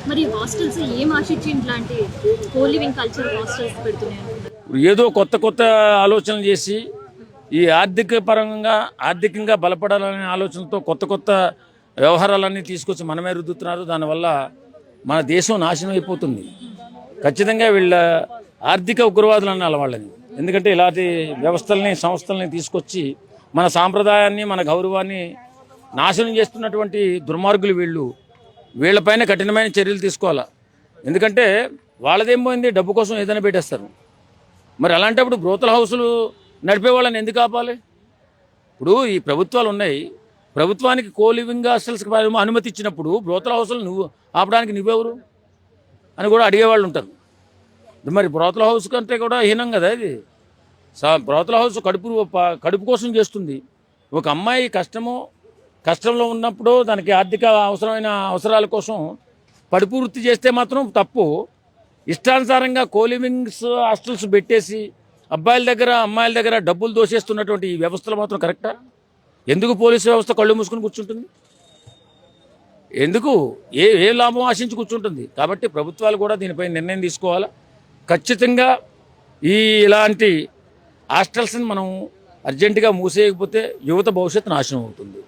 మరి హాస్టల్స్ ఏం ఆశించి ఇట్లాంటి కో లివింగ్ కల్చర్ హాస్టల్స్ పెడుతున్నాయి? ఏదో కొత్త కొత్త ఆలోచనలు చేసి ఈ ఆర్థికంగా బలపడాలనే ఆలోచనతో కొత్త కొత్త వ్యవహారాలన్నీ తీసుకొచ్చి మనమే రుద్దుతున్నారు. దానివల్ల మన దేశం నాశనం అయిపోతుంది. ఖచ్చితంగా వీళ్ళ ఆర్థిక ఉగ్రవాదులు అనాలి వాళ్ళని. ఎందుకంటే ఇలాంటి వ్యవస్థల్ని సంస్థల్ని తీసుకొచ్చి మన సాంప్రదాయాన్ని మన గౌరవాన్ని నాశనం చేస్తున్నటువంటి దుర్మార్గులు వీళ్ళపైన కఠినమైన చర్యలు తీసుకోవాలా. ఎందుకంటే వాళ్ళదేం పోయింది, డబ్బు కోసం ఏదైనా పెట్టేస్తారు. మరి అలాంటప్పుడు బ్రోతల్ హౌసులు నడిపే వాళ్ళని ఎందుకు ఆపాలి? ఇప్పుడు ఈ ప్రభుత్వాలు ఉన్నాయి, ప్రభుత్వానికి కో లివింగ్ హాస్టల్స్కి అనుమతి ఇచ్చినప్పుడు బ్రోతల్ హౌసులు ఆపడానికి నువ్వెవరు అని కూడా అడిగేవాళ్ళు ఉంటారు. మరి బ్రోతల్ హౌస్ కంటే కూడా హీనం కదా ఇది. బ్రోతల్ హౌస్ కడుపు కోసం చేస్తుంది. ఒక అమ్మాయి కష్టంలో ఉన్నప్పుడు దానికి ఆర్థిక అవసరాల కోసం కడుపు వృత్తి చేస్తే మాత్రం తప్పు. ఇష్టానుసారంగా కో లివింగ్స్ హాస్టల్స్ పెట్టేసి అబ్బాయిల దగ్గర అమ్మాయిల దగ్గర డబ్బులు దోసేస్తున్నటువంటి ఈ వ్యవస్థలు మాత్రం కరెక్టా? ఎందుకు పోలీసు వ్యవస్థ కళ్ళు మూసుకుని కూర్చుంటుంది? ఎందుకు ఏ లాభం ఆశించి కూర్చుంటుంది? కాబట్టి ప్రభుత్వాలు కూడా దీనిపై నిర్ణయం తీసుకోవాలా. ఖచ్చితంగా ఇలాంటి హాస్టల్స్ని మనం అర్జెంటుగా మూసేయకపోతే యువత భవిష్యత్తు నాశనం అవుతుంది.